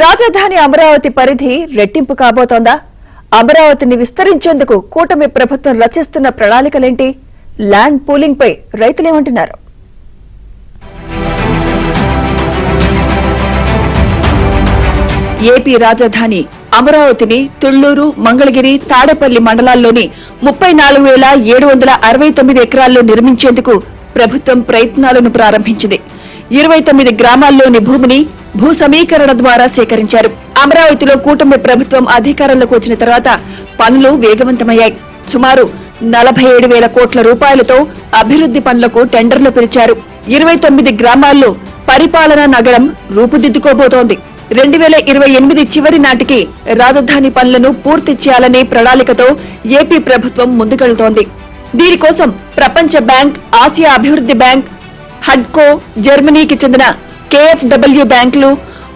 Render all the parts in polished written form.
రాజధాని అమరావతి పరిధి రెట్టింపు కాబోతోందా? అమరావతిని విస్తరించేందుకు కూటమి ప్రభుత్వం రచిస్తున్న ప్రణాళికలేంటి? ల్యాండ్ పూలింగ్ పై రైతులేమంటున్నారు? ఏపీ రాజధాని అమరావతిని తుళ్లూరు, మంగళగిరి, తాడేపల్లి మండలాల్లోని 34,769 ఎకరాల్లో నిర్మించేందుకు ప్రభుత్వం ప్రయత్నాలను ప్రారంభించింది. 29 గ్రామాల్లోని భూమిని భూ సమీకరణ ద్వారా సేకరించారు. అమరావతిలో కూటమి ప్రభుత్వం అధికారంలోకి వచ్చిన తర్వాత పనులు వేగవంతమయ్యాయి. సుమారు 47,000 కోట్ల రూపాయలతో అభివృద్ధి పనులకు టెండర్లు పిలిచారు. 29 గ్రామాల్లో పరిపాలనా నగరం రూపుదిద్దుకోబోతోంది. 2028 చివరి నాటికి రాజధాని పనులను పూర్తి చేయాలనే ప్రణాళికతో ఏపీ ప్రభుత్వం ముందుకెళ్తోంది. దీనికోసం ప్రపంచ బ్యాంక్, ఆసియా అభివృద్ధి బ్యాంక్, హడ్కో, జర్మనీకి చెందిన KfW బ్యాంకులు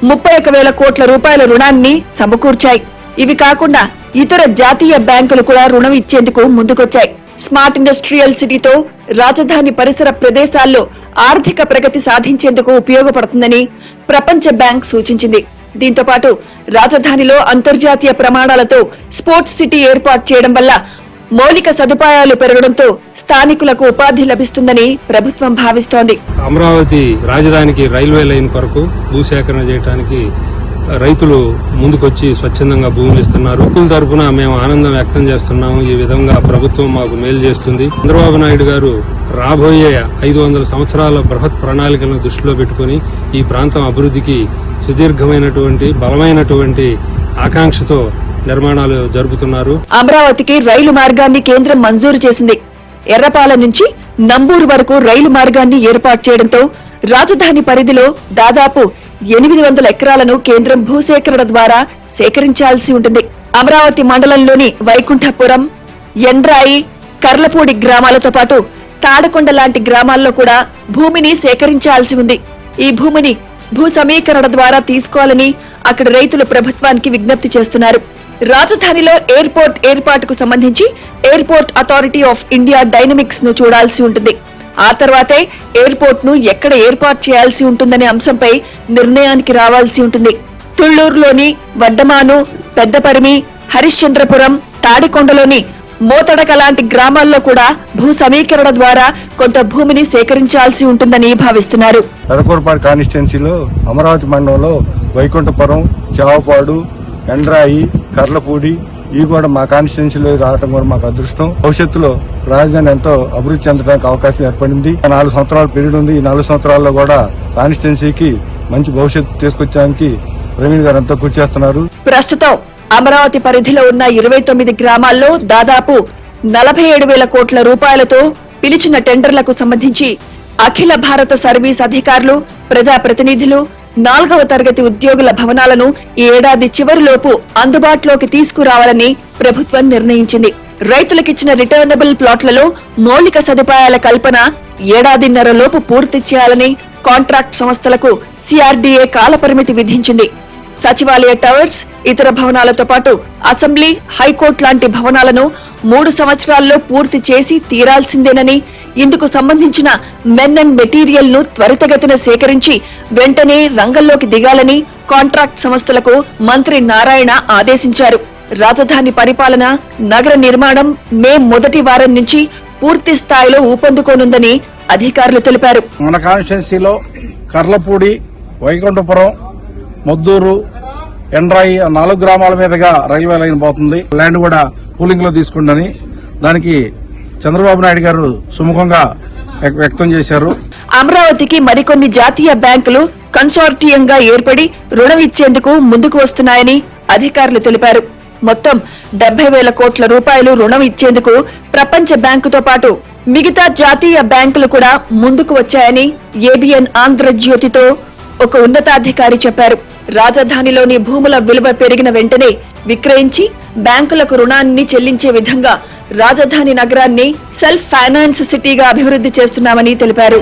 31,000 కోట్ల రూపాయల రుణాన్ని సమకూర్చాయి. ఇవి కాకుండా ఇతర జాతీయ బ్యాంకులు కూడా రుణం ఇచ్చేందుకు ముందుకొచ్చాయి. స్మార్ట్ ఇండస్ట్రియల్ సిటీతో రాజధాని పరిసర ప్రదేశాల్లో ఆర్థిక ప్రగతి సాధించేందుకు ఉపయోగపడుతుందని ప్రపంచ బ్యాంక్ సూచించింది. దీంతో పాటు రాజధానిలో అంతర్జాతీయ ప్రమాణాలతో స్పోర్ట్స్ సిటీ ఏర్పాటు చేయడం వల్ల మౌలిక సదుపాయాలు పెరగడంతో స్థానికులకు ఉపాధి లభిస్తుందని ప్రభుత్వం భావిస్తోంది. అమరావతి రాజధానికి రైల్వే లైన్ కొరకు భూసేకరణ చేయడానికి రైతులు ముందుకొచ్చి స్వచ్ఛందంగా భూములు ఇస్తున్నారు. రైతుల తరఫున మేము ఆనందం వ్యక్తం చేస్తున్నాము. ఈ విధంగా ప్రభుత్వం మాకు మేలు చేస్తుంది. చంద్రబాబు నాయుడు గారు రాబోయే 500 సంవత్సరాల బృహత్ ప్రణాళికలను దృష్టిలో పెట్టుకుని ఈ ప్రాంతం అభివృద్ధికి సుదీర్ఘమైనటువంటి బలమైనటువంటి ఆకాంక్షతో నిర్మాణాలు జరుపుతున్నారు. అమరావతికి రైలు మార్గాన్ని కేంద్రం మంజూరు చేసింది. ఎర్రపాలెం నుంచి నంబూరు వరకు రైలు మార్గాన్ని ఏర్పాటు చేయడంతో రాజధాని పరిధిలో దాదాపు 800 ఎకరాలను కేంద్రం భూసేకరణ ద్వారా సేకరించాల్సి ఉంటుంది. అమరావతి మండలంలోని వైకుంఠపురం, ఎండ్రాయి, కర్లపూడి గ్రామాలతో పాటు తాడకొండ లాంటి గ్రామాల్లో కూడా భూమిని సేకరించాల్సి ఉంది. ఈ భూమిని భూ సమీకరణ ద్వారా తీసుకోవాలని అక్కడ రైతులు ప్రభుత్వానికి విజ్ఞప్తి చేస్తున్నారు. రాజధానిలో ఎయిర్పోర్ట్ ఏర్పాటుకు సంబంధించి airport authority of India dynamics ను చూడాల్సి ఉంటుంది. ఆ తర్వాతే ఎయిర్పోర్ట్ ను ఎక్కడ ఏర్పాటు చేయాల్సి ఉంటుందనే అంశంపై నిర్ణయానికి రావాల్సి ఉంటుంది. తుళ్లూరులోని వడ్డమాను, పెద్దపరిమి, హరిశ్చంద్రపురం, తాడికొండలోని మోతడక లాంటి గ్రామాల్లో కూడా భూ సమీకరణ ద్వారా కొంత భూమిని సేకరించాల్సి ఉంటుందని భావిస్తున్నారు. పెదకూరుపాడు కాన్స్టిట్యున్సీలో అమరావతి మండలంలో వైకుంఠపురం, చావపాడు, ఎండ్రాయి, కర్లపూడి ఇవి కూడా మా కాన్స్టిట్యున్సీలో రావడం కూడా మాకు అదృష్టం. భవిష్యత్తులో రాజధాని ఎంతో అభివృద్ధి చెందడానికి అవకాశం ఏర్పడింది. 4 సంవత్సరాల పీరియడ్ ఉంది. ఈ 4 సంవత్సరాల్లో కూడా కాన్స్టిట్యున్సీకి మంచి భవిష్యత్తు తీసుకొచ్చడానికి ప్రవీణ్ గారు ఎంతో కృషి చేస్తున్నారు. ప్రస్తుతం అమరావతి పరిధిలో ఉన్న 29 గ్రామాల్లో దాదాపు 47,000 కోట్ల రూపాయలతో పిలిచిన టెండర్లకు సంబంధించి అఖిల భారత సర్వీస్ అధికారులు, ప్రజాప్రతినిధులు, 4వ తరగతి ఉద్యోగుల భవనాలను ఈ ఏడాది చివరిలోపు అందుబాటులోకి తీసుకురావాలని ప్రభుత్వం నిర్ణయించింది. రైతులకిచ్చిన రిటర్నబుల్ ప్లాట్లలో మౌలిక సదుపాయాల కల్పన ఏడాదిన్నరలోపు పూర్తి చేయాలని కాంట్రాక్ట్ సంస్థలకు CRDA కాలపరిమితి విధించింది. సచివాలయ టవర్స్, ఇతర భవనాలతో పాటు అసెంబ్లీ, హైకోర్టు లాంటి భవనాలను 3 సంవత్సరాల్లో పూర్తి చేసి తీరాల్సిందేనని, ఇందుకు సంబంధించిన మెన్ అండ్ మెటీరియల్ ను త్వరితగతిన సేకరించి వెంటనే రంగంలోకి దిగాలని కాంట్రాక్ట్ సంస్థలకు మంత్రి నారాయణ ఆదేశించారు. రాజధాని పరిపాలన, నగర నిర్మాణం మే మొదటి వారం నుంచి పూర్తి స్థాయిలో ఊపందుకోనుందని అధికారులు తెలిపారు. మన కాన్స్టిట్యున్సీలో కర్లపూడి, వైకుంఠపురం, మొద్దూరు, ఎండ్రాయి 4 గ్రామాల మీదుగా రైల్వే లైన్ పోతుంది. ల్యాండ్ కూడా పూలింగ్ లో తీసుకుందని దానికి చంద్రబాబు నాయుడు గారు సుముఖంగా వ్యక్తం చేశారు. అమరావతికి మరికొన్ని జాతీయ బ్యాంకులు కన్సార్టియంగా ఏర్పడి రుణం ఇచ్చేందుకు ముందుకు వస్తున్నాయని అధికారులు తెలిపారు. మొత్తం 70,000 కోట్ల రూపాయలు రుణం ఇచ్చేందుకు ప్రపంచ బ్యాంకుతో పాటు మిగతా జాతీయ బ్యాంకులు కూడా ముందుకు వచ్చాయని ABN ఆంధ్రజ్యోతితో ఒక ఉన్నతాధికారి చెప్పారు. రాజధానిలోని భూముల విలువ పెరిగిన వెంటనే విక్రయించి బ్యాంకులకు రుణాన్ని చెల్లించే విధంగా రాజధాని నగరాన్ని సెల్ఫ్ ఫైనాన్స్ సిటీగా అభివృద్ధి చేస్తున్నామని తెలిపారు.